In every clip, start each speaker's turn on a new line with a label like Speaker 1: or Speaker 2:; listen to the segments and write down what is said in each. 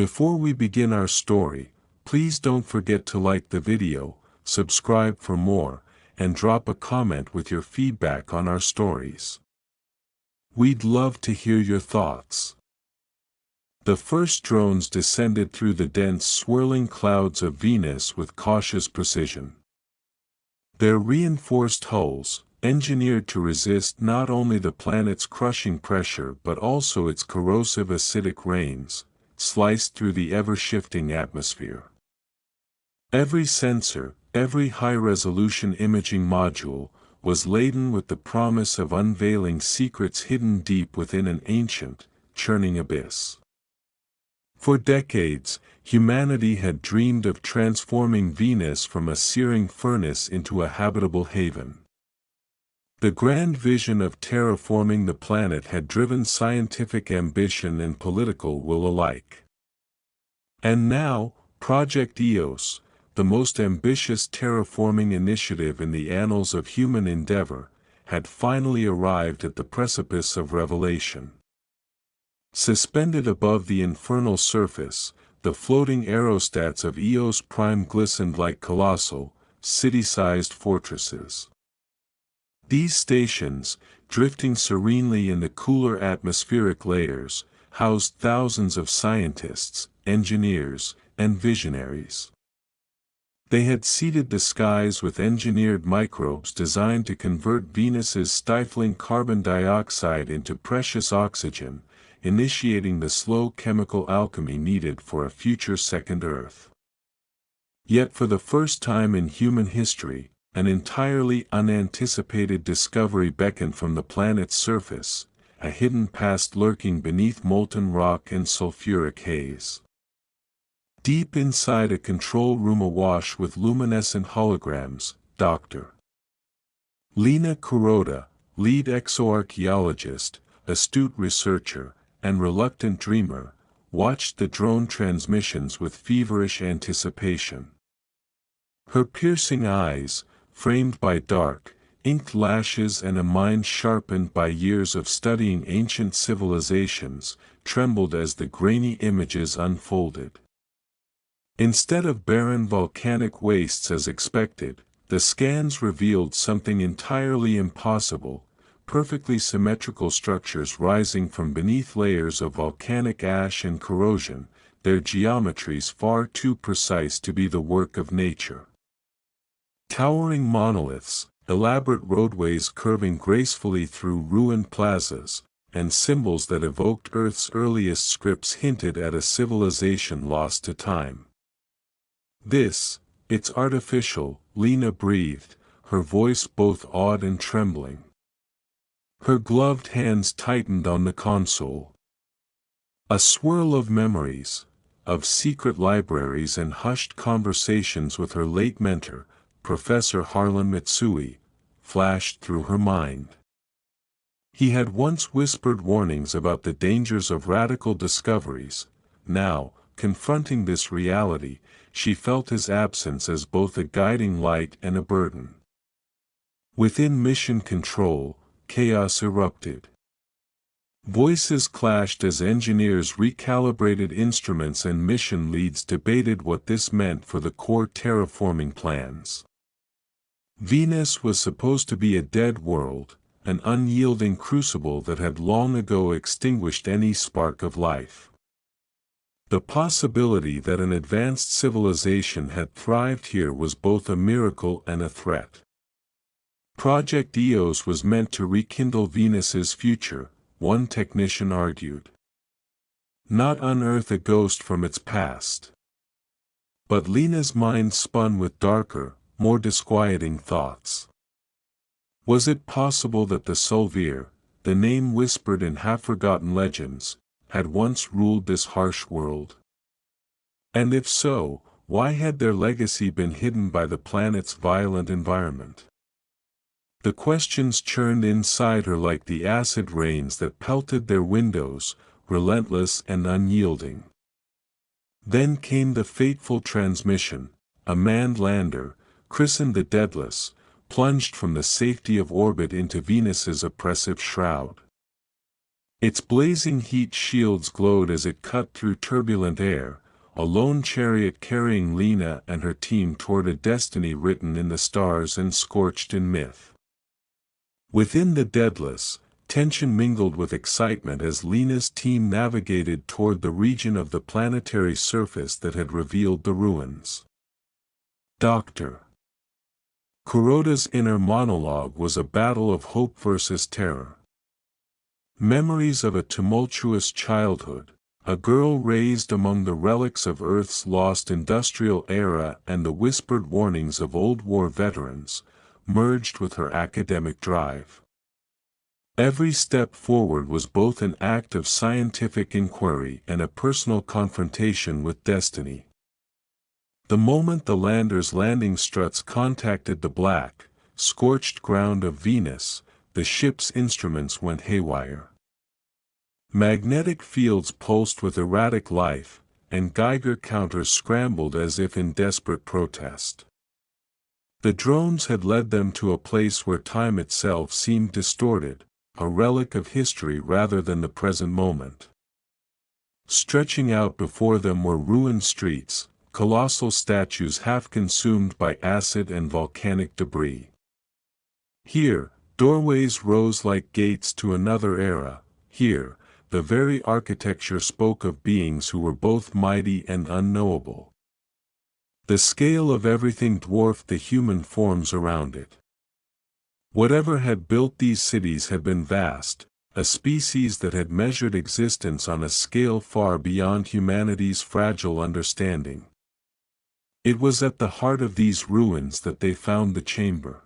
Speaker 1: Before we begin our story, please don't forget to like the video, subscribe for more, and drop a comment with your feedback on our stories. We'd love to hear your thoughts. The first drones descended through the dense swirling clouds of Venus with cautious precision. Their reinforced hulls, engineered to resist not only the planet's crushing pressure but also its corrosive acidic rains, sliced through the ever-shifting atmosphere. Every sensor, every high-resolution imaging module, was laden with the promise of unveiling secrets hidden deep within an ancient, churning abyss. For decades, humanity had dreamed of transforming Venus from a searing furnace into a habitable haven. The grand vision of terraforming the planet had driven scientific ambition and political will alike. And now, Project EOS, the most ambitious terraforming initiative in the annals of human endeavor, had finally arrived at the precipice of revelation. Suspended above the infernal surface, the floating aerostats of EOS Prime glistened like colossal, city-sized fortresses. These stations, drifting serenely in the cooler atmospheric layers, housed thousands of scientists, engineers, and visionaries. They had seeded the skies with engineered microbes designed to convert Venus's stifling carbon dioxide into precious oxygen, initiating the slow chemical alchemy needed for a future second Earth. Yet for the first time in human history, an entirely unanticipated discovery beckoned from the planet's surface, a hidden past lurking beneath molten rock and sulfuric haze. Deep inside a control room awash with luminescent holograms, Dr. Lena Kuroda, lead exoarchaeologist, astute researcher, and reluctant dreamer, watched the drone transmissions with feverish anticipation. Her piercing eyes, framed by dark, inked lashes and a mind sharpened by years of studying ancient civilizations, trembled as the grainy images unfolded. Instead of barren volcanic wastes as expected, the scans revealed something entirely impossible: perfectly symmetrical structures rising from beneath layers of volcanic ash and corrosion, their geometries far too precise to be the work of nature. Towering monoliths, elaborate roadways curving gracefully through ruined plazas, and symbols that evoked Earth's earliest scripts hinted at a civilization lost to time. It's artificial, Lena breathed, her voice both awed and trembling. Her gloved hands tightened on the console. A swirl of memories, of secret libraries and hushed conversations with her late mentor, Professor Harlan Mitsui, flashed through her mind. He had once whispered warnings about the dangers of radical discoveries. Now, confronting this reality, she felt his absence as both a guiding light and a burden. Within Mission Control, chaos erupted. Voices clashed as engineers recalibrated instruments and mission leads debated what this meant for the core terraforming plans. Venus was supposed to be a dead world, an unyielding crucible that had long ago extinguished any spark of life. The possibility that an advanced civilization had thrived here was both a miracle and a threat. Project EOS was meant to rekindle Venus's future, one technician argued. Not unearth a ghost from its past. But Lena's mind spun with darker, more disquieting thoughts. Was it possible that the Sulvir, the name whispered in half-forgotten legends, had once ruled this harsh world? And if so, why had their legacy been hidden by the planet's violent environment? The questions churned inside her like the acid rains that pelted their windows, relentless and unyielding. Then came the fateful transmission. A manned lander, christened the Deadless, plunged from the safety of orbit into Venus's oppressive shroud. Its blazing heat shields glowed as it cut through turbulent air, a lone chariot carrying Lena and her team toward a destiny written in the stars and scorched in myth. Within the Deadless, tension mingled with excitement as Lena's team navigated toward the region of the planetary surface that had revealed the ruins. Dr. Kuroda's inner monologue was a battle of hope versus terror. Memories of a tumultuous childhood, a girl raised among the relics of Earth's lost industrial era and the whispered warnings of old war veterans, merged with her academic drive. Every step forward was both an act of scientific inquiry and a personal confrontation with destiny. The moment the lander's landing struts contacted the black, scorched ground of Venus, the ship's instruments went haywire. Magnetic fields pulsed with erratic life, and Geiger counters scrambled as if in desperate protest. The drones had led them to a place where time itself seemed distorted, a relic of history rather than the present moment. Stretching out before them were ruined streets, colossal statues half consumed by acid and volcanic debris. Here, doorways rose like gates to another era. Here, the very architecture spoke of beings who were both mighty and unknowable. The scale of everything dwarfed the human forms around it. Whatever had built these cities had been vast, a species that had measured existence on a scale far beyond humanity's fragile understanding. It was at the heart of these ruins that they found the chamber.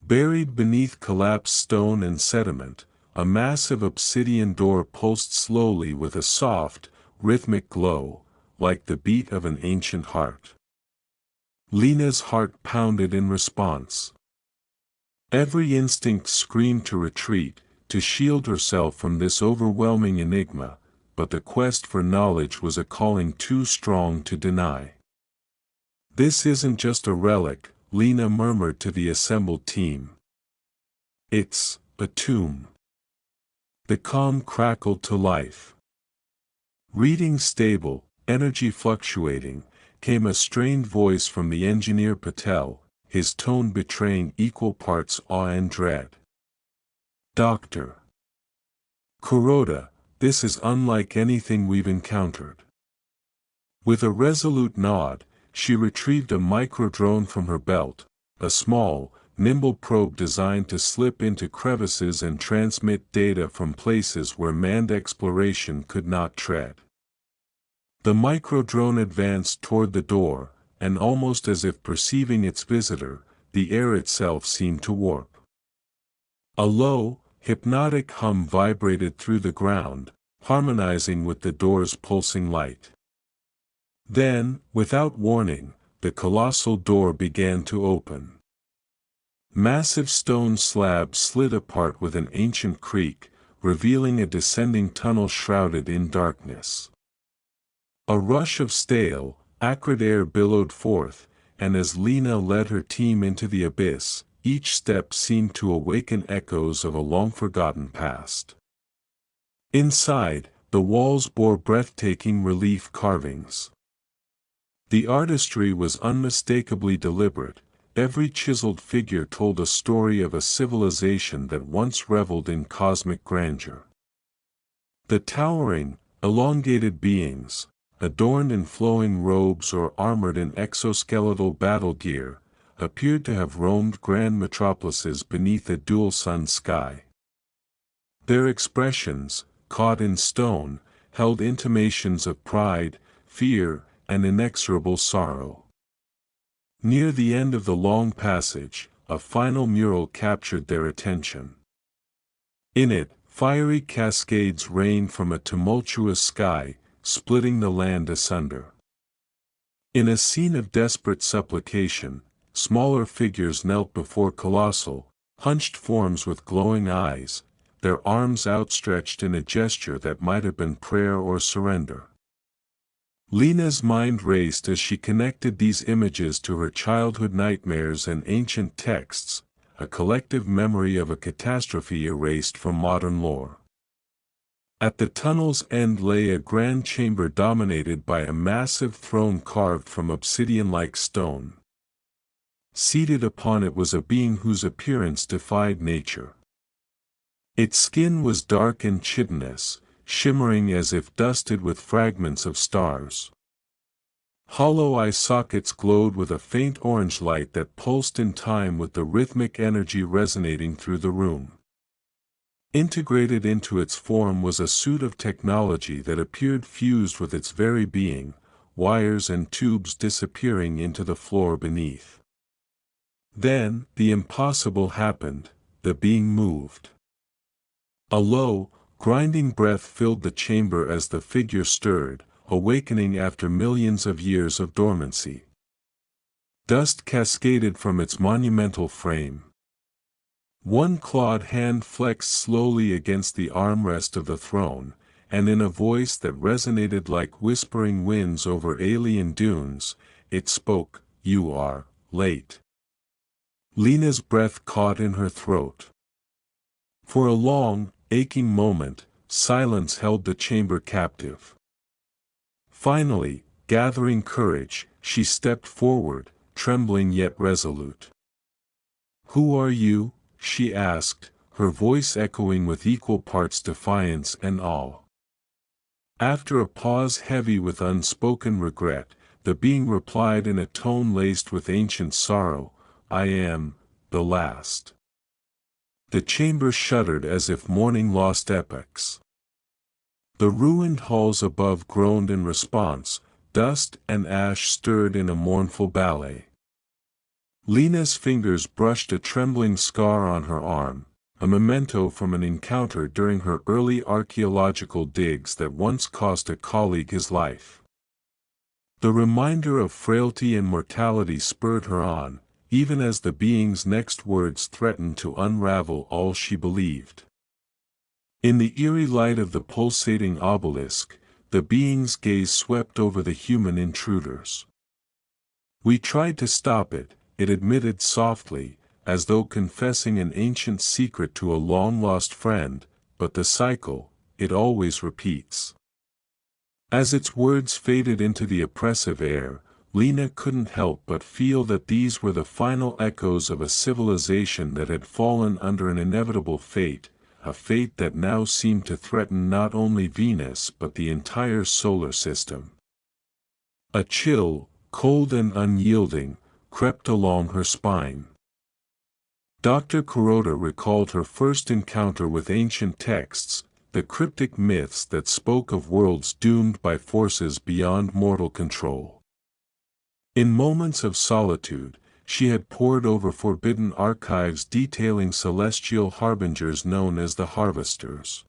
Speaker 1: Buried beneath collapsed stone and sediment, a massive obsidian door pulsed slowly with a soft, rhythmic glow, like the beat of an ancient heart. Lena's heart pounded in response. Every instinct screamed to retreat, to shield herself from this overwhelming enigma, but the quest for knowledge was a calling too strong to deny. "This isn't just a relic," Lena murmured to the assembled team. "It's a tomb." The comm crackled to life. Reading stable, energy fluctuating, came a strained voice from the engineer Patel, his tone betraying equal parts awe and dread. "Dr. Kuroda, this is unlike anything we've encountered." With a resolute nod, she retrieved a micro-drone from her belt, a small, nimble probe designed to slip into crevices and transmit data from places where manned exploration could not tread. The micro-drone advanced toward the door, and almost as if perceiving its visitor, the air itself seemed to warp. A low, hypnotic hum vibrated through the ground, harmonizing with the door's pulsing light. Then, without warning, the colossal door began to open. Massive stone slabs slid apart with an ancient creak, revealing a descending tunnel shrouded in darkness. A rush of stale, acrid air billowed forth, and as Lena led her team into the abyss, each step seemed to awaken echoes of a long-forgotten past. Inside, the walls bore breathtaking relief carvings. The artistry was unmistakably deliberate. Every chiseled figure told a story of a civilization that once reveled in cosmic grandeur. The towering, elongated beings, adorned in flowing robes or armored in exoskeletal battle gear, appeared to have roamed grand metropolises beneath a dual-sun sky. Their expressions, caught in stone, held intimations of pride, fear, and inexorable sorrow. Near the end of the long passage, a final mural captured their attention. In it, fiery cascades rained from a tumultuous sky, splitting the land asunder. In a scene of desperate supplication, smaller figures knelt before colossal, hunched forms with glowing eyes, their arms outstretched in a gesture that might have been prayer or surrender. Lena's mind raced as she connected these images to her childhood nightmares and ancient texts, a collective memory of a catastrophe erased from modern lore. At the tunnel's end lay a grand chamber dominated by a massive throne carved from obsidian-like stone. Seated upon it was a being whose appearance defied nature. Its skin was dark and chitinous, shimmering as if dusted with fragments of stars. Hollow eye sockets glowed with a faint orange light that pulsed in time with the rhythmic energy resonating through the room. Integrated into its form was a suit of technology that appeared fused with its very being, wires and tubes disappearing into the floor beneath. Then, the impossible happened, the being moved. A low, grinding breath filled the chamber as the figure stirred, awakening after millions of years of dormancy. Dust cascaded from its monumental frame. One clawed hand flexed slowly against the armrest of the throne, and in a voice that resonated like whispering winds over alien dunes, it spoke, "You are late." Lena's breath caught in her throat. For a long, aching moment, silence held the chamber captive. Finally, gathering courage, she stepped forward, trembling yet resolute. "Who are you?" she asked, her voice echoing with equal parts defiance and awe. After a pause heavy with unspoken regret, the being replied in a tone laced with ancient sorrow, "I am the last." The chamber shuddered as if mourning lost epochs. The ruined halls above groaned in response, dust and ash stirred in a mournful ballet. Lena's fingers brushed a trembling scar on her arm, a memento from an encounter during her early archaeological digs that once cost a colleague his life. The reminder of frailty and mortality spurred her on, even as the being's next words threatened to unravel all she believed. In the eerie light of the pulsating obelisk, the being's gaze swept over the human intruders. "We tried to stop it," it admitted softly, as though confessing an ancient secret to a long-lost friend, "but the cycle, it always repeats." As its words faded into the oppressive air, Lena couldn't help but feel that these were the final echoes of a civilization that had fallen under an inevitable fate, a fate that now seemed to threaten not only Venus but the entire solar system. A chill, cold and unyielding, crept along her spine. Dr. Kuroda recalled her first encounter with ancient texts, the cryptic myths that spoke of worlds doomed by forces beyond mortal control. In moments of solitude, she had pored over forbidden archives detailing celestial harbingers known as the Harvesters.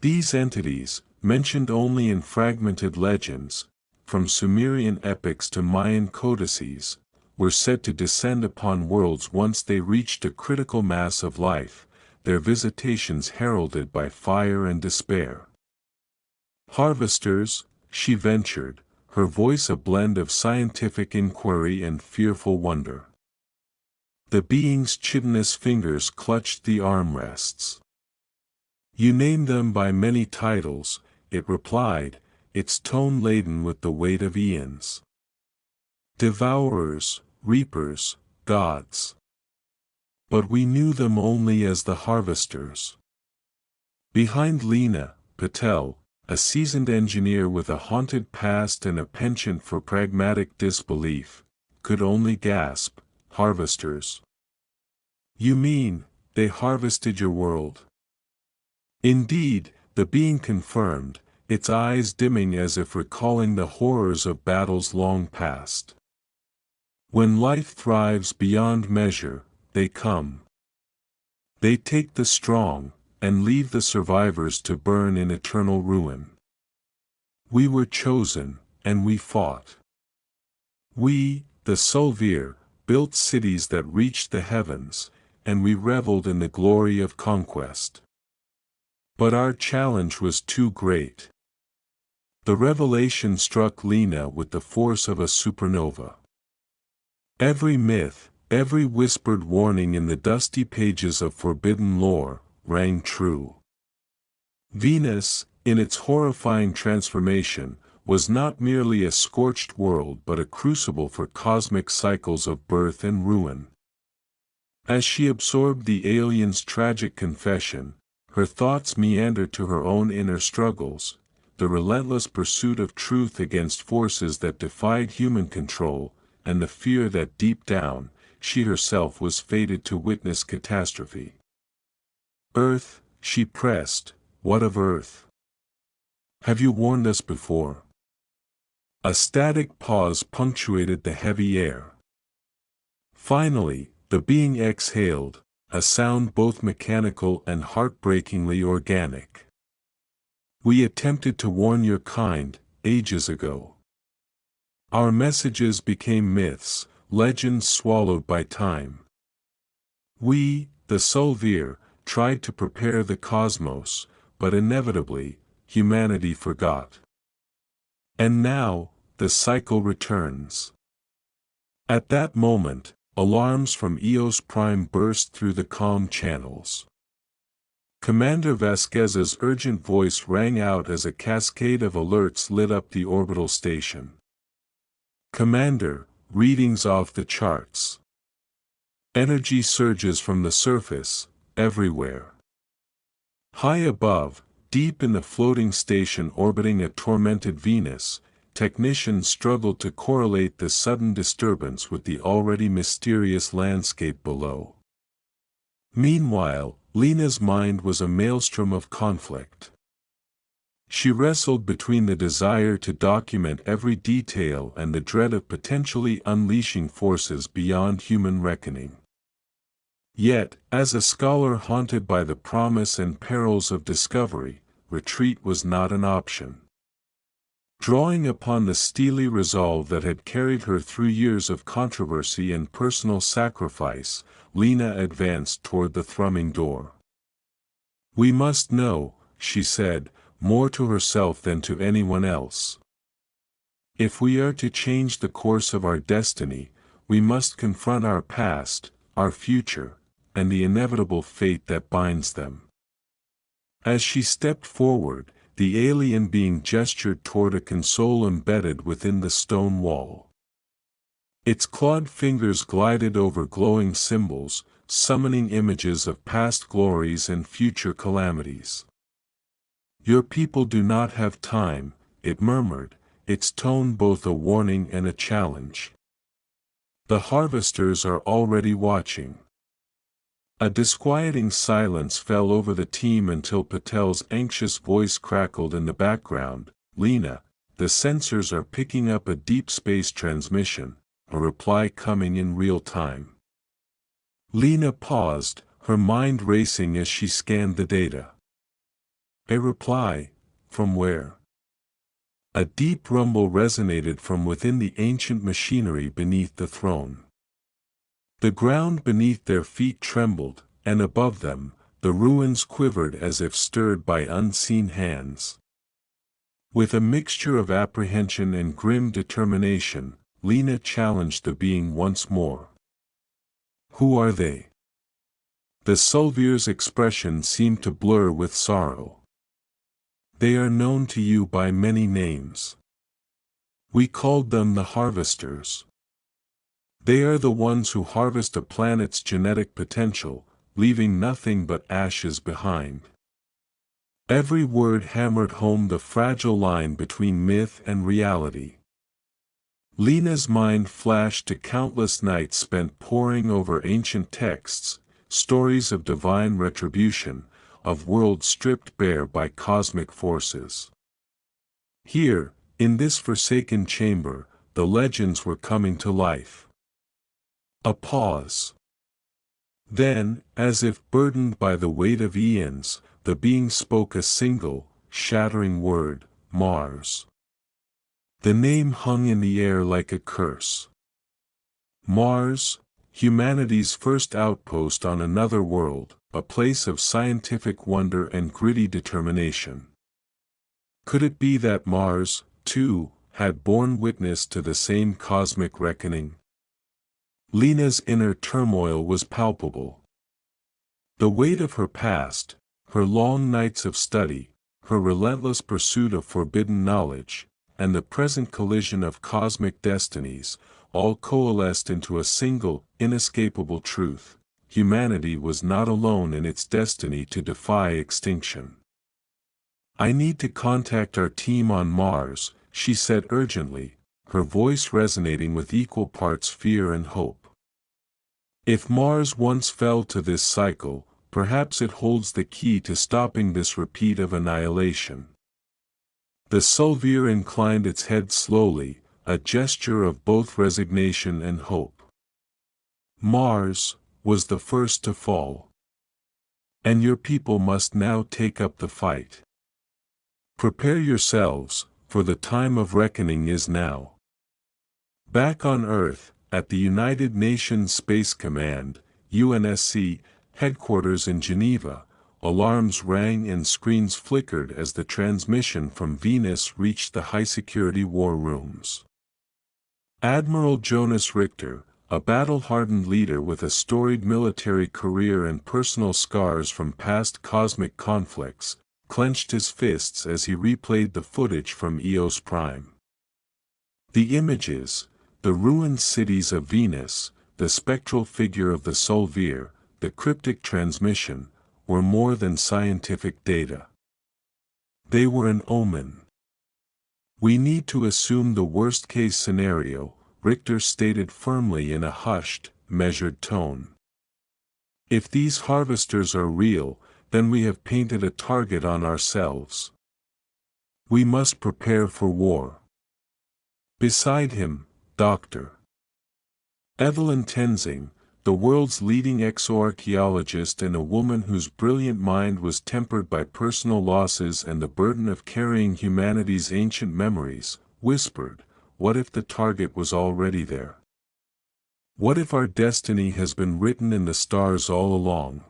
Speaker 1: These entities, mentioned only in fragmented legends, from Sumerian epics to Mayan codices, were said to descend upon worlds once they reached a critical mass of life, their visitations heralded by fire and despair. "Harvesters," she ventured, her voice a blend of scientific inquiry and fearful wonder. The being's chitinous fingers clutched the armrests. "You name them by many titles," it replied, its tone laden with the weight of eons. "Devourers, reapers, gods. But we knew them only as the Harvesters." Behind Lena, Patel, a seasoned engineer with a haunted past and a penchant for pragmatic disbelief, could only gasp, "Harvesters? You mean, they harvested your world?" "Indeed," the being confirmed, its eyes dimming as if recalling the horrors of battles long past. "When life thrives beyond measure, they come. They take the strong, and leave the survivors to burn in eternal ruin. We were chosen, and we fought. We, the Solvier, built cities that reached the heavens, and we reveled in the glory of conquest. But our challenge was too great." The revelation struck Lena with the force of a supernova. Every myth, every whispered warning in the dusty pages of forbidden lore, rang true. Venus, in its horrifying transformation, was not merely a scorched world but a crucible for cosmic cycles of birth and ruin. As she absorbed the alien's tragic confession, her thoughts meandered to her own inner struggles, the relentless pursuit of truth against forces that defied human control, and the fear that deep down, she herself was fated to witness catastrophe. Earth, she pressed, what of Earth? Have you warned us before? A static pause punctuated the heavy air. Finally, the being exhaled, a sound both mechanical and heartbreakingly organic. We attempted to warn your kind, ages ago. Our messages became myths, legends swallowed by time. We, the Solvier, tried to prepare the cosmos, but inevitably, humanity forgot. And now, the cycle returns. At that moment, alarms from Eos Prime burst through the calm channels. Commander Vasquez's urgent voice rang out as a cascade of alerts lit up the orbital station. Commander, readings off the charts. Energy surges from the surface, everywhere. High above, deep in the floating station orbiting a tormented Venus, technicians struggled to correlate the sudden disturbance with the already mysterious landscape below. Meanwhile, Lena's mind was a maelstrom of conflict. She wrestled between the desire to document every detail and the dread of potentially unleashing forces beyond human reckoning. Yet, as a scholar haunted by the promise and perils of discovery, retreat was not an option. Drawing upon the steely resolve that had carried her through years of controversy and personal sacrifice, Lena advanced toward the thrumming door. We must know, she said, more to herself than to anyone else. If we are to change the course of our destiny, we must confront our past, our future, and the inevitable fate that binds them. As she stepped forward, the alien being gestured toward a console embedded within the stone wall. Its clawed fingers glided over glowing symbols, summoning images of past glories and future calamities. Your people do not have time, it murmured, its tone both a warning and a challenge. The harvesters are already watching. A disquieting silence fell over the team until Patel's anxious voice crackled in the background. Lena, the sensors are picking up a deep space transmission, a reply coming in real time. Lena paused, her mind racing as she scanned the data. A reply? From where? A deep rumble resonated from within the ancient machinery beneath the throne. The ground beneath their feet trembled, and above them, the ruins quivered as if stirred by unseen hands. With a mixture of apprehension and grim determination, Lena challenged the being once more. Who are they? The Solvier's expression seemed to blur with sorrow. They are known to you by many names. We called them the Harvesters. They are the ones who harvest a planet's genetic potential, leaving nothing but ashes behind. Every word hammered home the fragile line between myth and reality. Lena's mind flashed to countless nights spent poring over ancient texts, stories of divine retribution, of worlds stripped bare by cosmic forces. Here, in this forsaken chamber, the legends were coming to life. A pause. Then, as if burdened by the weight of eons, the being spoke a single, shattering word, Mars. The name hung in the air like a curse. Mars, humanity's first outpost on another world, a place of scientific wonder and gritty determination. Could it be that Mars, too, had borne witness to the same cosmic reckoning? Lena's inner turmoil was palpable. The weight of her past, her long nights of study, her relentless pursuit of forbidden knowledge, and the present collision of cosmic destinies, all coalesced into a single, inescapable truth: humanity was not alone in its destiny to defy extinction. "I need to contact our team on Mars," she said urgently, her voice resonating with equal parts fear and hope. "If Mars once fell to this cycle, perhaps it holds the key to stopping this repeat of annihilation." The Sulvier inclined its head slowly, a gesture of both resignation and hope. "Mars was the first to fall. And your people must now take up the fight. Prepare yourselves, for the time of reckoning is now." Back on Earth, at the United Nations Space Command, UNSC, headquarters in Geneva, alarms rang and screens flickered as the transmission from Venus reached the high-security war rooms. Admiral Jonas Richter, a battle-hardened leader with a storied military career and personal scars from past cosmic conflicts, clenched his fists as he replayed the footage from Eos Prime. The images, the ruined cities of Venus, the spectral figure of the Sulvier, the cryptic transmission, were more than scientific data. They were an omen. "We need to assume the worst-case scenario," Richter stated firmly in a hushed, measured tone. "If these harvesters are real, then we have painted a target on ourselves. We must prepare for war." Beside him, Dr. Evelyn Tenzing, the world's leading exoarchaeologist and a woman whose brilliant mind was tempered by personal losses and the burden of carrying humanity's ancient memories, whispered, "What if the target was already there? What if our destiny has been written in the stars all along?"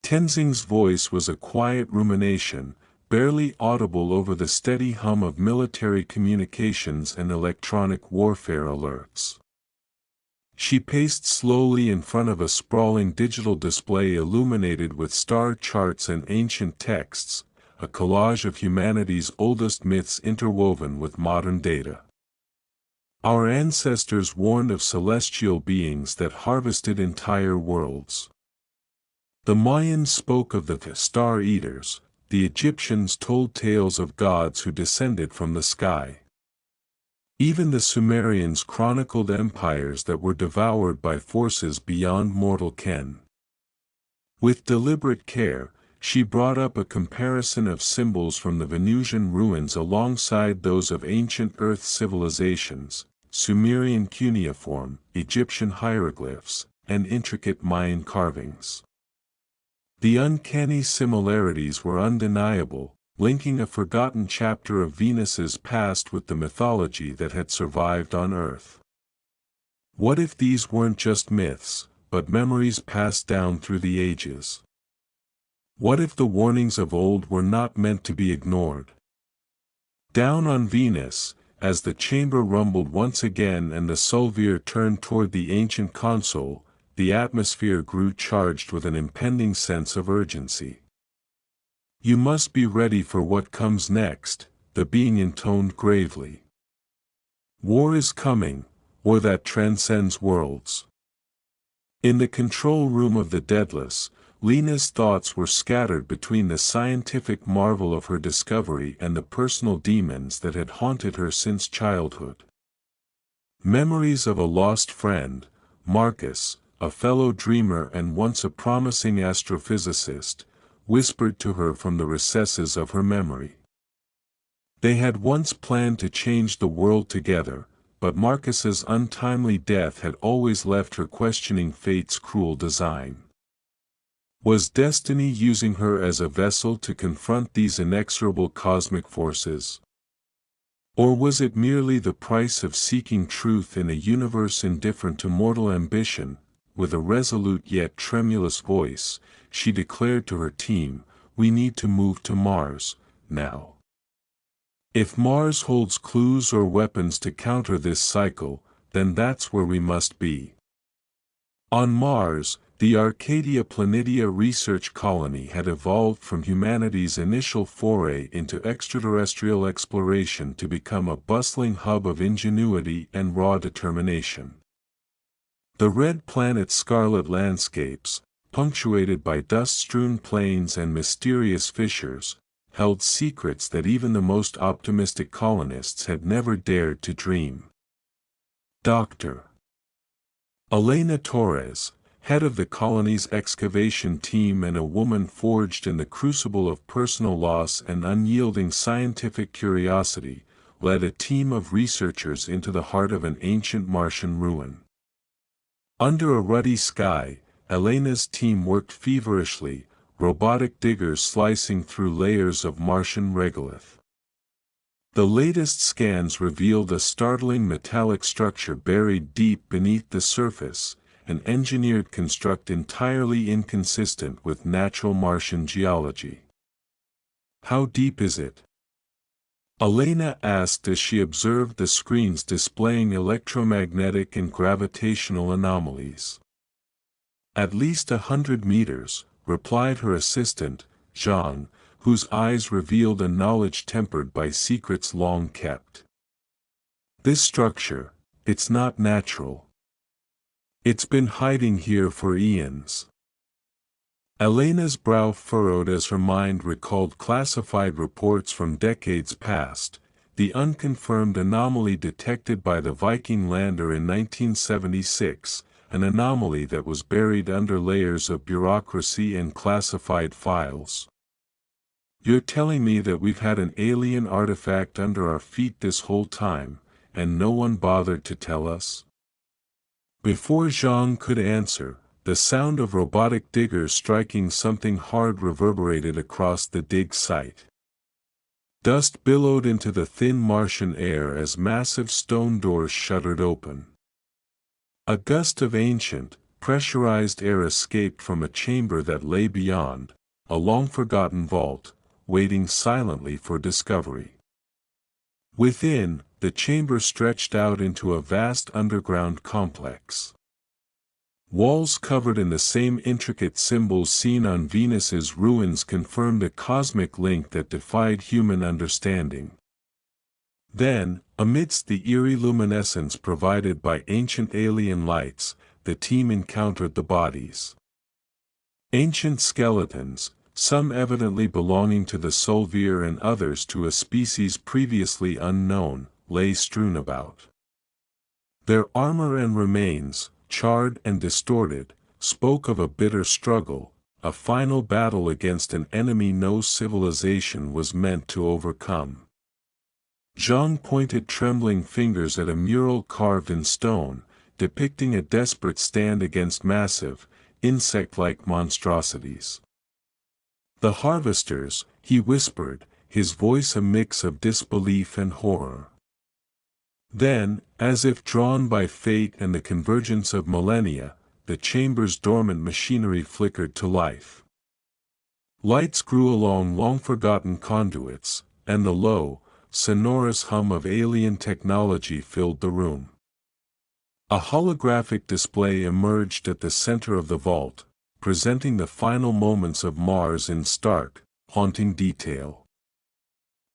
Speaker 1: Tenzing's voice was a quiet rumination, barely audible over the steady hum of military communications and electronic warfare alerts. She paced slowly in front of a sprawling digital display illuminated with star charts and ancient texts, a collage of humanity's oldest myths interwoven with modern data. "Our ancestors warned of celestial beings that harvested entire worlds. The Mayans spoke of the Star Eaters, the Egyptians told tales of gods who descended from the sky. Even the Sumerians chronicled empires that were devoured by forces beyond mortal ken." With deliberate care, she brought up a comparison of symbols from the Venusian ruins alongside those of ancient Earth civilizations, Sumerian cuneiform, Egyptian hieroglyphs, and intricate Mayan carvings. The uncanny similarities were undeniable, linking a forgotten chapter of Venus's past with the mythology that had survived on Earth. What if these weren't just myths, but memories passed down through the ages? What if the warnings of old were not meant to be ignored? Down on Venus, as the chamber rumbled once again and the Sulvier turned toward the ancient console, the atmosphere grew charged with an impending sense of urgency. "You must be ready for what comes next," the being intoned gravely. "War is coming, war that transcends worlds." In the control room of the Deadless, Lena's thoughts were scattered between the scientific marvel of her discovery and the personal demons that had haunted her since childhood. Memories of a lost friend, Marcus, a fellow dreamer and once a promising astrophysicist, whispered to her from the recesses of her memory. They had once planned to change the world together, but Marcus's untimely death had always left her questioning fate's cruel design. Was destiny using her as a vessel to confront these inexorable cosmic forces? Or was it merely the price of seeking truth in a universe indifferent to mortal ambition? With a resolute yet tremulous voice, she declared to her team, "We need to move to Mars, now. If Mars holds clues or weapons to counter this cycle, then that's where we must be." On Mars, The Arcadia Planitia research colony had evolved from humanity's initial foray into extraterrestrial exploration to become a bustling hub of ingenuity and raw determination. The red planet's scarlet landscapes, punctuated by dust-strewn plains and mysterious fissures, held secrets that even the most optimistic colonists had never dared to dream. Dr. Elena Torres, head of the colony's excavation team and a woman forged in the crucible of personal loss and unyielding scientific curiosity, led a team of researchers into the heart of an ancient Martian ruin. Under a ruddy sky, Elena's team worked feverishly, robotic diggers slicing through layers of Martian regolith. The latest scans revealed a startling metallic structure buried deep beneath the surface, an engineered construct entirely inconsistent with natural Martian geology. "How deep is it?" Elena asked as she observed the screens displaying electromagnetic and gravitational anomalies. "At least 100 meters," replied her assistant, Zhang, whose eyes revealed a knowledge tempered by secrets long kept. "This structure, it's not natural. It's been hiding here for eons." Elena's brow furrowed as her mind recalled classified reports from decades past, the unconfirmed anomaly detected by the Viking lander in 1976, an anomaly that was buried under layers of bureaucracy and classified files. "You're telling me that we've had an alien artifact under our feet this whole time, and no one bothered to tell us?" Before Zhang could answer, the sound of robotic diggers striking something hard reverberated across the dig site. Dust billowed into the thin Martian air as massive stone doors shuddered open. A gust of ancient, pressurized air escaped from a chamber that lay beyond, a long-forgotten vault, waiting silently for discovery. Within, the chamber stretched out into a vast underground complex. Walls covered in the same intricate symbols seen on Venus's ruins confirmed a cosmic link that defied human understanding. Then, amidst the eerie luminescence provided by ancient alien lights, the team encountered the bodies. Ancient skeletons, some evidently belonging to the Solvier and others to a species previously unknown, lay strewn about. Their armor and remains, charred and distorted, spoke of a bitter struggle, a final battle against an enemy no civilization was meant to overcome. Zhang pointed trembling fingers at a mural carved in stone, depicting a desperate stand against massive, insect-like monstrosities. "The harvesters," he whispered, his voice a mix of disbelief and horror. Then, as if drawn by fate and the convergence of millennia, the chamber's dormant machinery flickered to life. Lights grew along long-forgotten conduits, and the low, sonorous hum of alien technology filled the room. A holographic display emerged at the center of the vault, presenting the final moments of Mars in stark, haunting detail.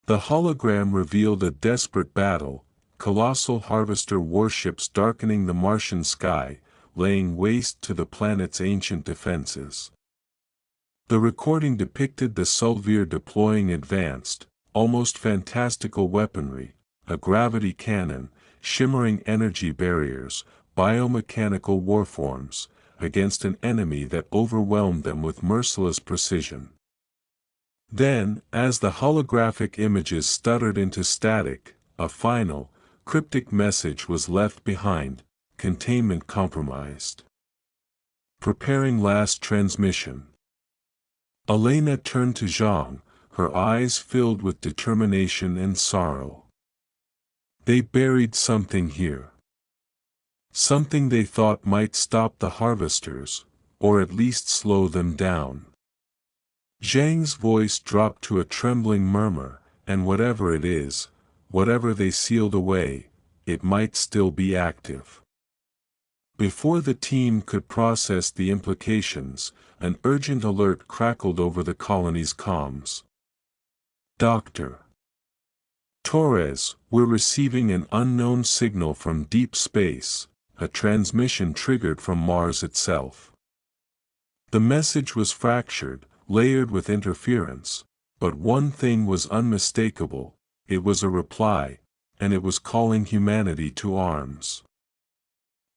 Speaker 1: The hologram revealed a desperate battle, colossal harvester warships darkening the Martian sky, laying waste to the planet's ancient defenses. The recording depicted the Solvier deploying advanced, almost fantastical weaponry, a gravity cannon, shimmering energy barriers, biomechanical warforms, against an enemy that overwhelmed them with merciless precision. Then, as the holographic images stuttered into static, a final, cryptic message was left behind: containment compromised. Preparing last transmission. Elena turned to Zhang, her eyes filled with determination and sorrow. They buried something here. Something they thought might stop the harvesters, or at least slow them down. Zhang's voice dropped to a trembling murmur, and whatever it is, whatever they sealed away, it might still be active. Before the team could process the implications, an urgent alert crackled over the colony's comms. Dr. Torres, we're receiving an unknown signal from deep space, a transmission triggered from Mars itself. The message was fractured, layered with interference, but one thing was unmistakable: it was a reply, and it was calling humanity to arms.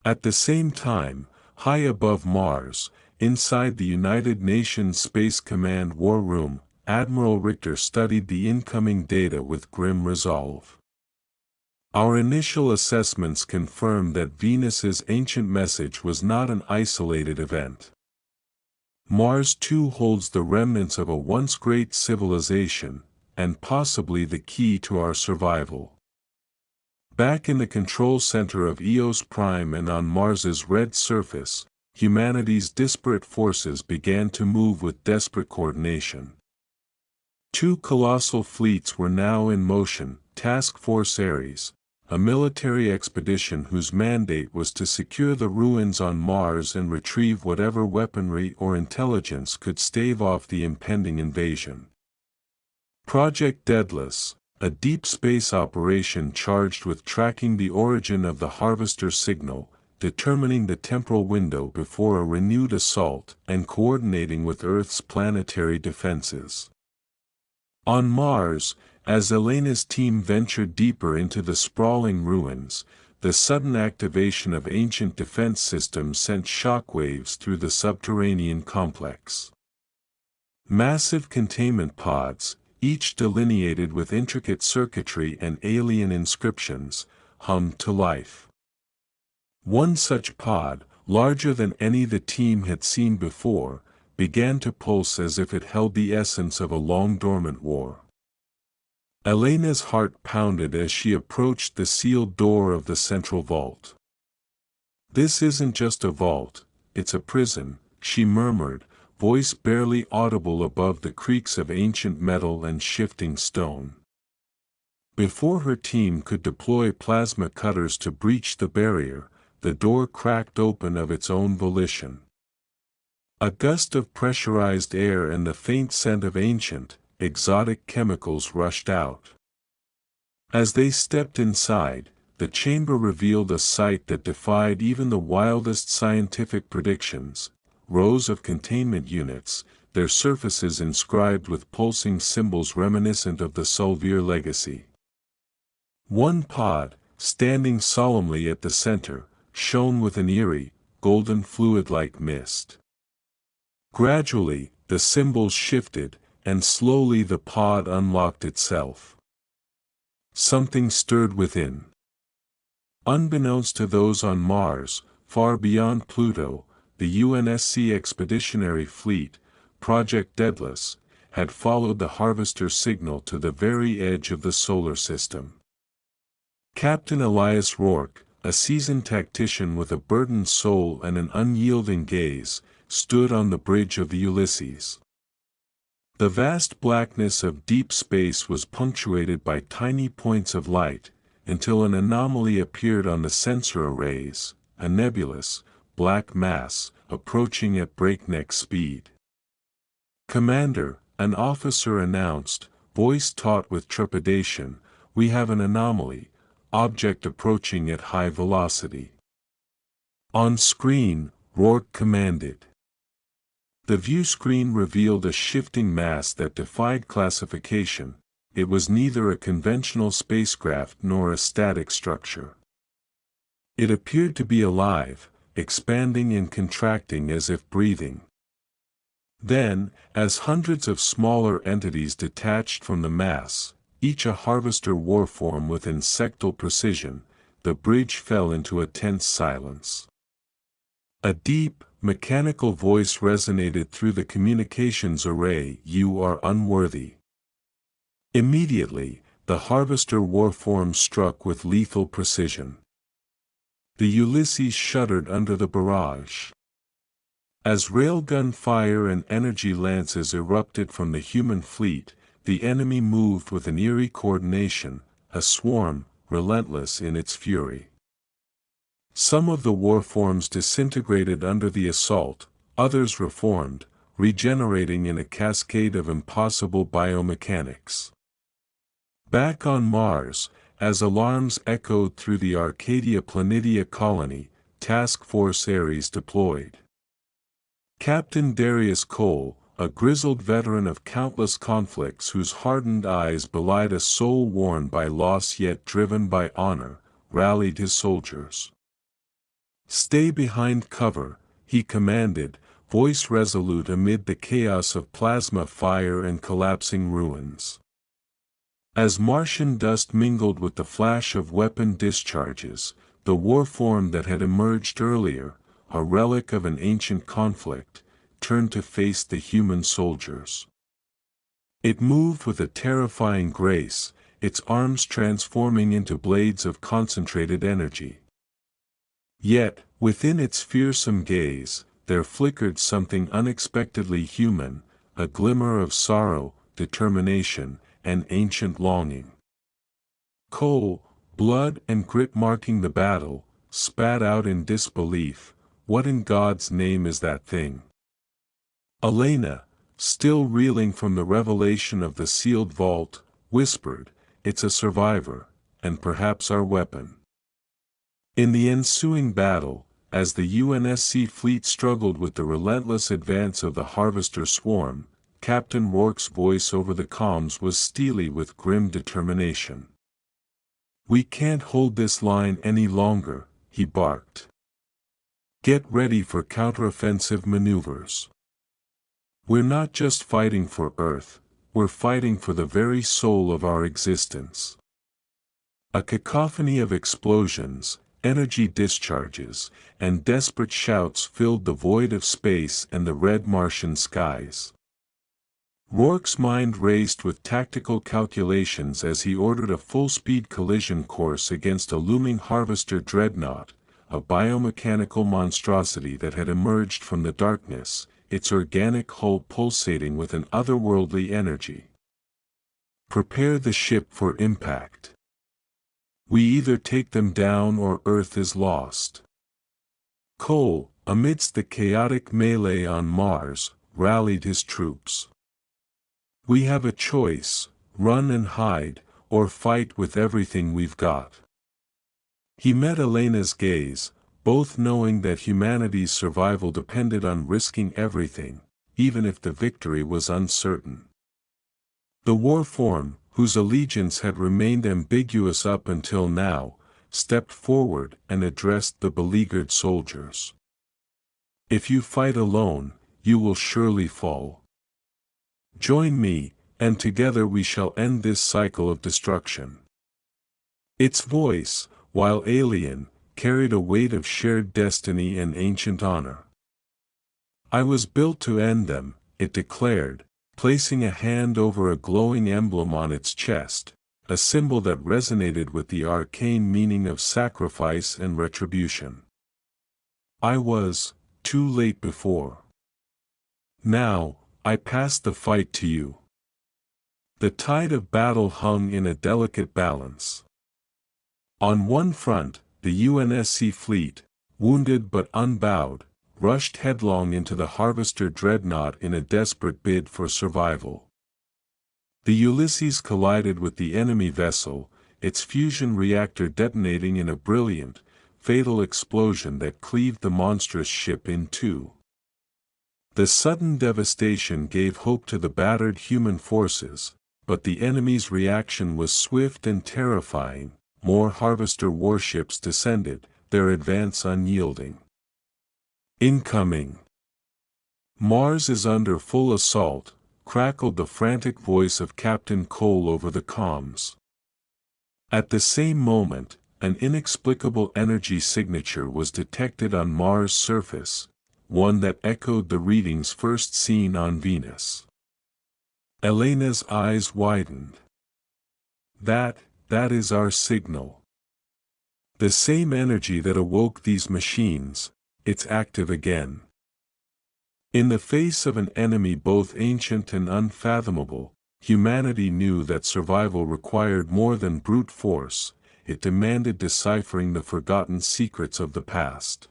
Speaker 1: At the same time, high above Mars, inside the United Nations Space Command War Room, Admiral Richter studied the incoming data with grim resolve. Our initial assessments confirmed that Venus's ancient message was not an isolated event. Mars too holds the remnants of a once great civilization, and possibly the key to our survival. Back in the control center of Eos Prime and on Mars's red surface, humanity's disparate forces began to move with desperate coordination. Two colossal fleets were now in motion: Task Force Ares, a military expedition whose mandate was to secure the ruins on Mars and retrieve whatever weaponry or intelligence could stave off the impending invasion. Project Daedalus, a deep space operation charged with tracking the origin of the Harvester signal, determining the temporal window before a renewed assault, and coordinating with Earth's planetary defenses. On Mars, as Elena's team ventured deeper into the sprawling ruins, the sudden activation of ancient defense systems sent shockwaves through the subterranean complex. Massive containment pods, each delineated with intricate circuitry and alien inscriptions, hummed to life. One such pod, larger than any the team had seen before, began to pulse as if it held the essence of a long-dormant war. Elena's heart pounded as she approached the sealed door of the central vault. "This isn't just a vault, it's a prison," she murmured, voice barely audible above the creaks of ancient metal and shifting stone. Before her team could deploy plasma cutters to breach the barrier, the door cracked open of its own volition. A gust of pressurized air and the faint scent of ancient, exotic chemicals rushed out. As they stepped inside, the chamber revealed a sight that defied even the wildest scientific predictions: rows of containment units, their surfaces inscribed with pulsing symbols reminiscent of the Sulvier legacy. One pod, standing solemnly at the center, shone with an eerie, golden fluid-like mist. Gradually, the symbols shifted, and slowly the pod unlocked itself. Something stirred within. Unbeknownst to those on Mars, far beyond Pluto, the UNSC Expeditionary Fleet, Project Daedalus, had followed the Harvester signal to the very edge of the solar system. Captain Elias Rourke, a seasoned tactician with a burdened soul and an unyielding gaze, stood on the bridge of the Ulysses. The vast blackness of deep space was punctuated by tiny points of light, until an anomaly appeared on the sensor arrays, a nebulous, black mass, approaching at breakneck speed. "Commander," an officer announced, voice taut with trepidation, "we have an anomaly, object approaching at high velocity." "On screen," Rourke commanded. The view screen revealed a shifting mass that defied classification. It was neither a conventional spacecraft nor a static structure. It appeared to be alive, expanding and contracting as if breathing. Then, as hundreds of smaller entities detached from the mass, each a harvester warform with insectal precision, the bridge fell into a tense silence. A deep, mechanical voice resonated through the communications array: "You are unworthy." Immediately, the harvester warform struck with lethal precision. The Ulysses shuddered under the barrage. As railgun fire and energy lances erupted from the human fleet, the enemy moved with an eerie coordination, a swarm, relentless in its fury. Some of the warforms disintegrated under the assault, others reformed, regenerating in a cascade of impossible biomechanics. Back on Mars, as alarms echoed through the Arcadia Planitia colony, Task Force Ares deployed. Captain Darius Cole, a grizzled veteran of countless conflicts whose hardened eyes belied a soul worn by loss yet driven by honor, rallied his soldiers. "Stay behind cover," he commanded, voice resolute amid the chaos of plasma fire and collapsing ruins. As Martian dust mingled with the flash of weapon discharges, the warform that had emerged earlier, a relic of an ancient conflict, turned to face the human soldiers. It moved with a terrifying grace, its arms transforming into blades of concentrated energy. Yet, within its fearsome gaze, there flickered something unexpectedly human, a glimmer of sorrow, determination, and ancient longing. Cole, blood and grit marking the battle, spat out in disbelief, "What in God's name is that thing?" Elena, still reeling from the revelation of the sealed vault, whispered, "It's a survivor, and perhaps our weapon." In the ensuing battle, as the UNSC fleet struggled with the relentless advance of the Harvester swarm, Captain Rourke's voice over the comms was steely with grim determination. "We can't hold this line any longer," he barked. "Get ready for counteroffensive maneuvers. We're not just fighting for Earth, we're fighting for the very soul of our existence." A cacophony of explosions, energy discharges, and desperate shouts filled the void of space and the red Martian skies. Rourke's mind raced with tactical calculations as he ordered a full-speed collision course against a looming Harvester dreadnought, a biomechanical monstrosity that had emerged from the darkness, its organic hull pulsating with an otherworldly energy. "Prepare the ship for impact. We either take them down or Earth is lost." Cole, amidst the chaotic melee on Mars, rallied his troops. "We have a choice, run and hide, or fight with everything we've got." He met Elena's gaze, both knowing that humanity's survival depended on risking everything, even if the victory was uncertain. The warform, whose allegiance had remained ambiguous up until now, stepped forward and addressed the beleaguered soldiers. "If you fight alone, you will surely fall. Join me, and together we shall end this cycle of destruction." Its voice, while alien, carried a weight of shared destiny and ancient honor. "I was built to end them," it declared, placing a hand over a glowing emblem on its chest, a symbol that resonated with the arcane meaning of sacrifice and retribution. "I was too late before. Now, I pass the fight to you." The tide of battle hung in a delicate balance. On one front, the UNSC fleet, wounded but unbowed, rushed headlong into the Harvester dreadnought in a desperate bid for survival. The Ulysses collided with the enemy vessel, its fusion reactor detonating in a brilliant, fatal explosion that cleaved the monstrous ship in two. The sudden devastation gave hope to the battered human forces, but the enemy's reaction was swift and terrifying. More Harvester warships descended, their advance unyielding. "Incoming! Mars is under full assault," crackled the frantic voice of Captain Cole over the comms. At the same moment, an inexplicable energy signature was detected on Mars' surface, one that echoed the readings first seen on Venus. Elena's eyes widened. That is our signal. The same energy that awoke these machines, it's active again." In the face of an enemy both ancient and unfathomable, humanity knew that survival required more than brute force, it demanded deciphering the forgotten secrets of the past.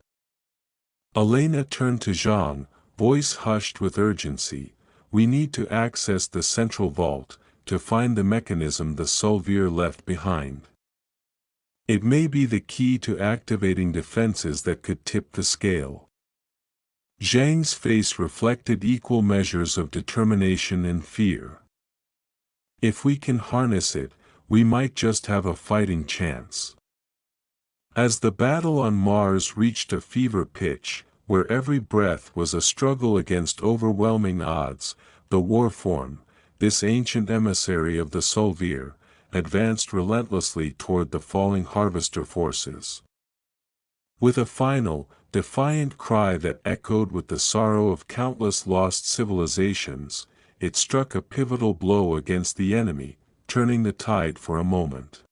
Speaker 1: Elena turned to Zhang, voice hushed with urgency. We need to access the central vault, to find the mechanism the Solvier left behind. It may be the key to activating defenses that could tip the scale. Zhang's face reflected equal measures of determination and fear. If we can harness it, we might just have a fighting chance. As the battle on Mars reached a fever pitch, where every breath was a struggle against overwhelming odds, the Warform, this ancient emissary of the Solvier, advanced relentlessly toward the falling Harvester forces. With a final, defiant cry that echoed with the sorrow of countless lost civilizations, it struck a pivotal blow against the enemy, turning the tide for a moment.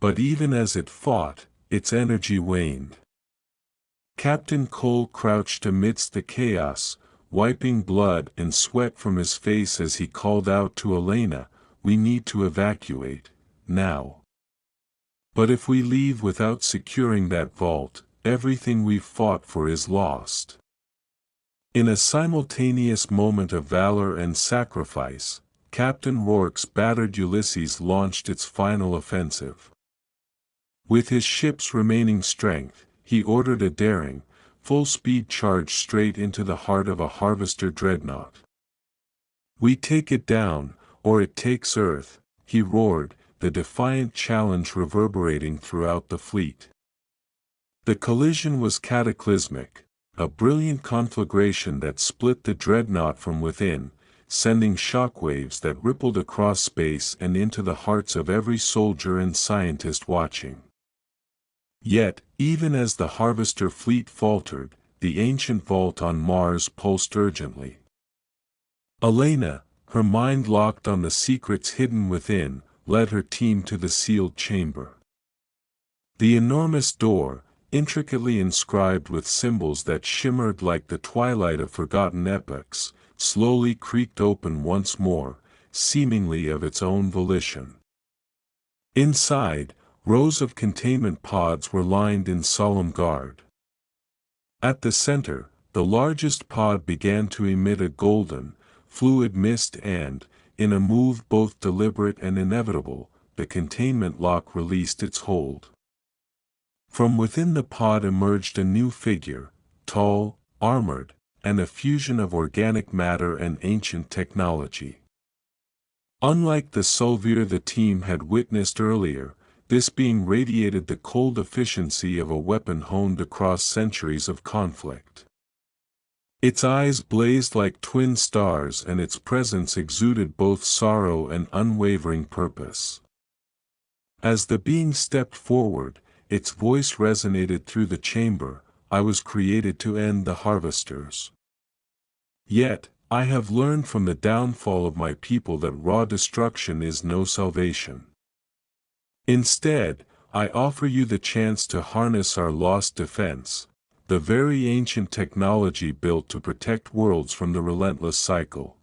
Speaker 1: But even as it fought, its energy waned. Captain Cole crouched amidst the chaos, wiping blood and sweat from his face as he called out to Elena, "We need to evacuate, now. But if we leave without securing that vault, everything we've fought for is lost." In a simultaneous moment of valor and sacrifice, Captain Rourke's battered Ulysses launched its final offensive. With his ship's remaining strength, he ordered a daring, full-speed charge straight into the heart of a Harvester dreadnought. "We take it down, or it takes Earth," he roared, the defiant challenge reverberating throughout the fleet. The collision was cataclysmic, a brilliant conflagration that split the dreadnought from within, sending shockwaves that rippled across space and into the hearts of every soldier and scientist watching. Yet, even as the Harvester fleet faltered, the ancient vault on Mars pulsed urgently. Elena, her mind locked on the secrets hidden within, led her team to the sealed chamber. The enormous door, intricately inscribed with symbols that shimmered like the twilight of forgotten epochs, slowly creaked open once more, seemingly of its own volition. Inside, rows of containment pods were lined in solemn guard. At the center, the largest pod began to emit a golden, fluid mist and, in a move both deliberate and inevitable, the containment lock released its hold. From within the pod emerged a new figure, tall, armored, and a fusion of organic matter and ancient technology. Unlike the Solvier the team had witnessed earlier, this being radiated the cold efficiency of a weapon honed across centuries of conflict. Its eyes blazed like twin stars and its presence exuded both sorrow and unwavering purpose. As the being stepped forward, its voice resonated through the chamber, "I was created to end the Harvesters. Yet, I have learned from the downfall of my people that raw destruction is no salvation. Instead, I offer you the chance to harness our lost defense, the very ancient technology built to protect worlds from the relentless cycle."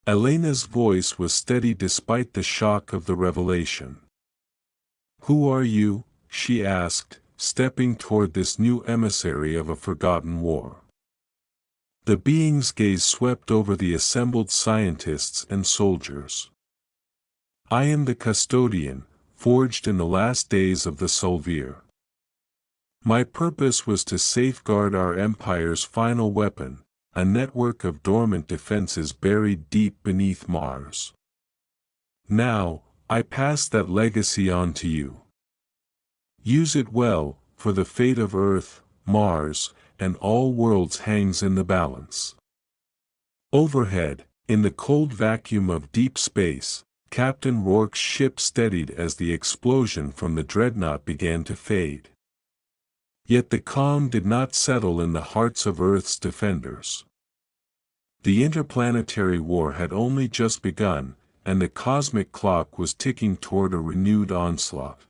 Speaker 1: Elena's voice was steady despite the shock of the revelation. "Who are you?" she asked, stepping toward this new emissary of a forgotten war. The being's gaze swept over the assembled scientists and soldiers. "I am the custodian, forged in the last days of the Solvier. My purpose was to safeguard our empire's final weapon, a network of dormant defenses buried deep beneath Mars. Now, I pass that legacy on to you. Use it well, for the fate of Earth, Mars, and all worlds hangs in the balance." Overhead, in the cold vacuum of deep space, Captain Rourke's ship steadied as the explosion from the dreadnought began to fade. Yet the calm did not settle in the hearts of Earth's defenders. The interplanetary war had only just begun, and the cosmic clock was ticking toward a renewed onslaught.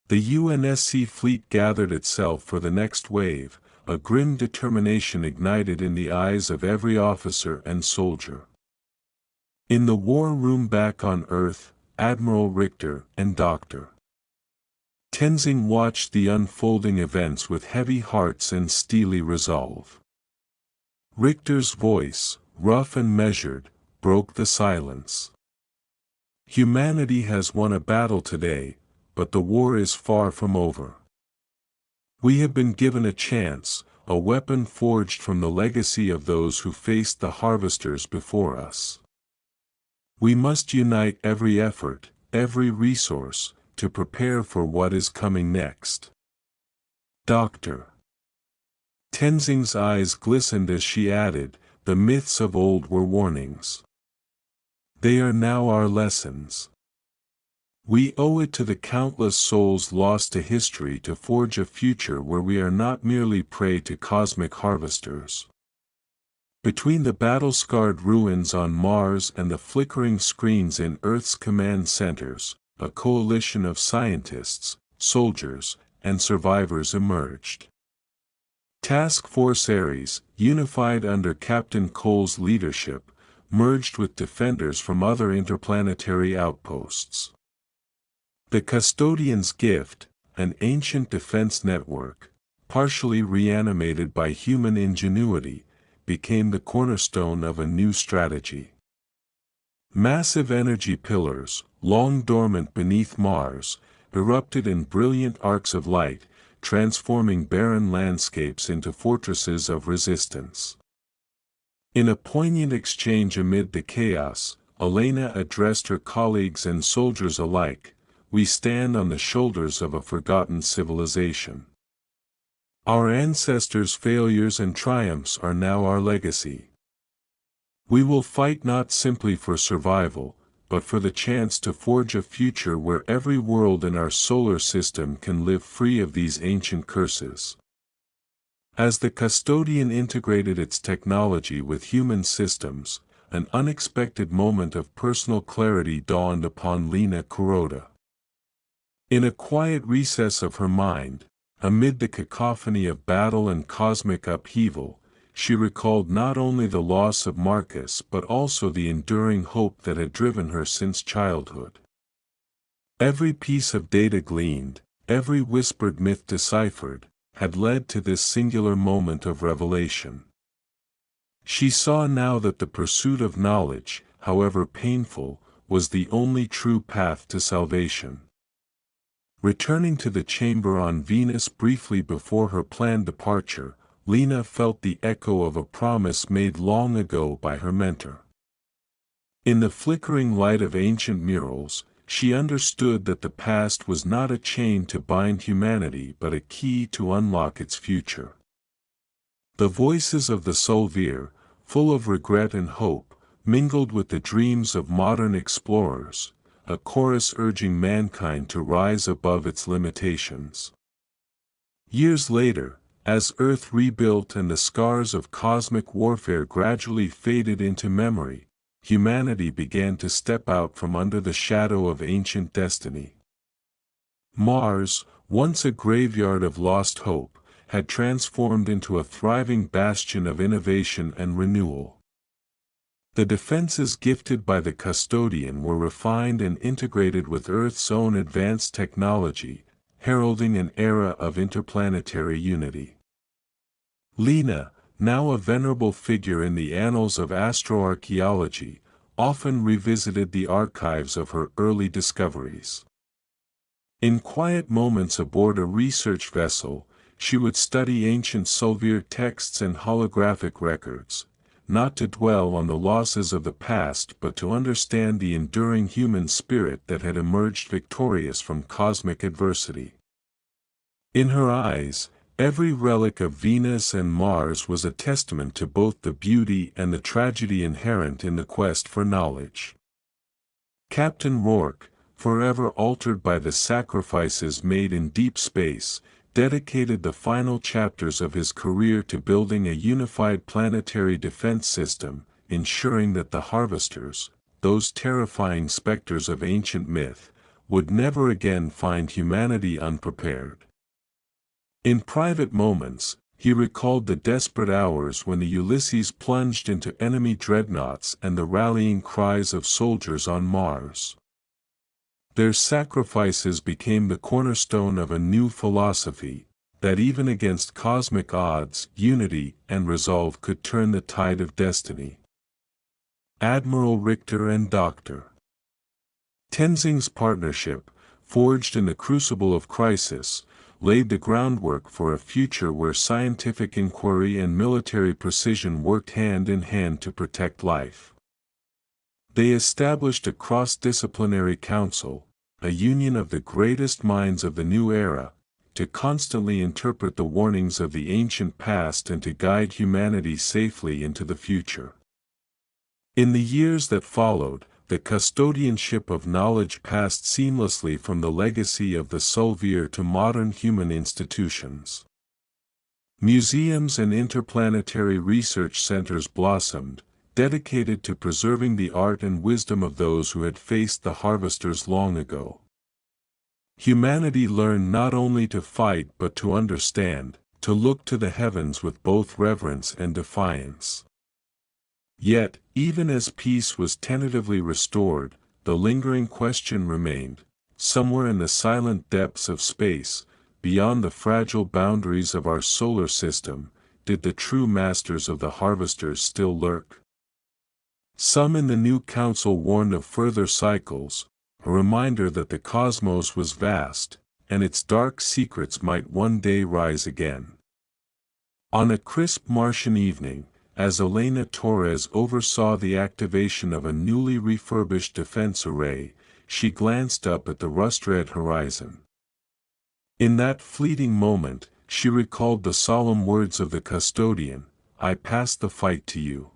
Speaker 1: The UNSC fleet gathered itself for the next wave, a grim determination ignited in the eyes of every officer and soldier. In the war room back on Earth, Admiral Richter, and Dr. Tenzing watched the unfolding events with heavy hearts and steely resolve. Richter's voice, rough and measured, broke the silence. Humanity has won a battle today, but the war is far from over. We have been given a chance, a weapon forged from the legacy of those who faced the harvesters before us. We must unite every effort, every resource, to prepare for what is coming next. Dr. Tenzing's eyes glistened as she added, "The myths of old were warnings. They are now our lessons. We owe it to the countless souls lost to history to forge a future where we are not merely prey to cosmic harvesters." Between the battle-scarred ruins on Mars and the flickering screens in Earth's command centers, a coalition of scientists, soldiers, and survivors emerged. Task Force Ares, unified under Captain Cole's leadership, merged with defenders from other interplanetary outposts. The Custodian's Gift, an ancient defense network, partially reanimated by human ingenuity, became the cornerstone of a new strategy. Massive energy pillars, long dormant beneath Mars, erupted in brilliant arcs of light, transforming barren landscapes into fortresses of resistance. In a poignant exchange amid the chaos, Elena addressed her colleagues and soldiers alike, "We stand on the shoulders of a forgotten civilization. Our ancestors' failures and triumphs are now our legacy. We will fight not simply for survival, but for the chance to forge a future where every world in our solar system can live free of these ancient curses." As the Custodian integrated its technology with human systems, an unexpected moment of personal clarity dawned upon Lena Kuroda. In a quiet recess of her mind, amid the cacophony of battle and cosmic upheaval, she recalled not only the loss of Marcus but also the enduring hope that had driven her since childhood. Every piece of data gleaned, every whispered myth deciphered, had led to this singular moment of revelation. She saw now that the pursuit of knowledge, however painful, was the only true path to salvation. Returning to the chamber on Venus briefly before her planned departure, Lena felt the echo of a promise made long ago by her mentor. In the flickering light of ancient murals, she understood that the past was not a chain to bind humanity but a key to unlock its future. The voices of the Solvier, full of regret and hope, mingled with the dreams of modern explorers, a chorus urging mankind to rise above its limitations. Years later, as Earth rebuilt and the scars of cosmic warfare gradually faded into memory, humanity began to step out from under the shadow of ancient destiny. Mars, once a graveyard of lost hope, had transformed into a thriving bastion of innovation and renewal. The defenses gifted by the Custodian were refined and integrated with Earth's own advanced technology, heralding an era of interplanetary unity. Lena, now a venerable figure in the annals of astroarchaeology, often revisited the archives of her early discoveries. In quiet moments aboard a research vessel, she would study ancient Solvier texts and holographic records, not to dwell on the losses of the past but to understand the enduring human spirit that had emerged victorious from cosmic adversity. In her eyes, every relic of Venus and Mars was a testament to both the beauty and the tragedy inherent in the quest for knowledge. Captain Rourke, forever altered by the sacrifices made in deep space, dedicated the final chapters of his career to building a unified planetary defense system, ensuring that the harvesters, those terrifying specters of ancient myth, would never again find humanity unprepared. In private moments, he recalled the desperate hours when the Ulysses plunged into enemy dreadnoughts and the rallying cries of soldiers on Mars. Their sacrifices became the cornerstone of a new philosophy, that even against cosmic odds, unity and resolve could turn the tide of destiny. Admiral Richter and Dr. Tenzing's partnership, forged in the crucible of crisis, laid the groundwork for a future where scientific inquiry and military precision worked hand in hand to protect life. They established a cross-disciplinary council, a union of the greatest minds of the new era, to constantly interpret the warnings of the ancient past and to guide humanity safely into the future. In the years that followed, the custodianship of knowledge passed seamlessly from the legacy of the Solvier to modern human institutions. Museums and interplanetary research centers blossomed, dedicated to preserving the art and wisdom of those who had faced the harvesters long ago. Humanity learned not only to fight but to understand, to look to the heavens with both reverence and defiance. Yet, even as peace was tentatively restored, the lingering question remained: somewhere in the silent depths of space, beyond the fragile boundaries of our solar system, did the true masters of the harvesters still lurk? Some in the new council warned of further cycles, a reminder that the cosmos was vast, and its dark secrets might one day rise again. On a crisp Martian evening, as Elena Torres oversaw the activation of a newly refurbished defense array, she glanced up at the rust-red horizon. In that fleeting moment, she recalled the solemn words of the custodian, "I pass the fight to you."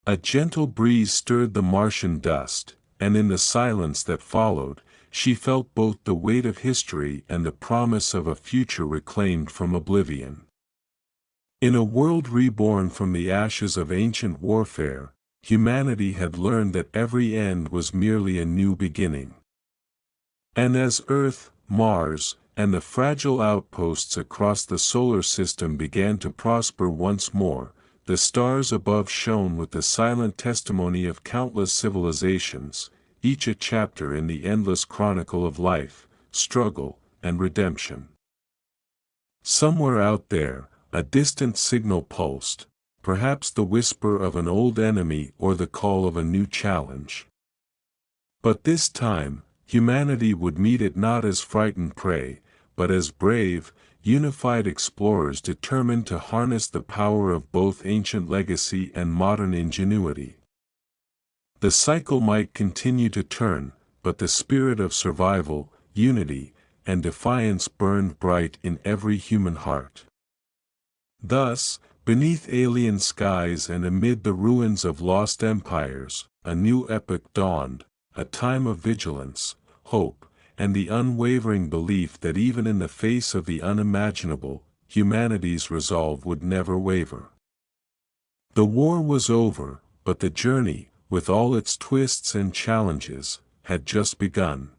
Speaker 1: A gentle breeze stirred the Martian dust, and in the silence that followed, she felt both the weight of history and the promise of a future reclaimed from oblivion. In a world reborn from the ashes of ancient warfare, humanity had learned that every end was merely a new beginning. And as Earth, Mars, and the fragile outposts across the solar system began to prosper once more, the stars above shone with the silent testimony of countless civilizations, each a chapter in the endless chronicle of life, struggle, and redemption. Somewhere out there, a distant signal pulsed, perhaps the whisper of an old enemy or the call of a new challenge. But this time, humanity would meet it not as frightened prey, but as brave, unified explorers determined to harness the power of both ancient legacy and modern ingenuity. The cycle might continue to turn, but the spirit of survival, unity, and defiance burned bright in every human heart. Thus, beneath alien skies and amid the ruins of lost empires, a new epoch dawned, a time of vigilance, hope, and the unwavering belief that even in the face of the unimaginable, humanity's resolve would never waver. The war was over, but the journey, with all its twists and challenges, had just begun.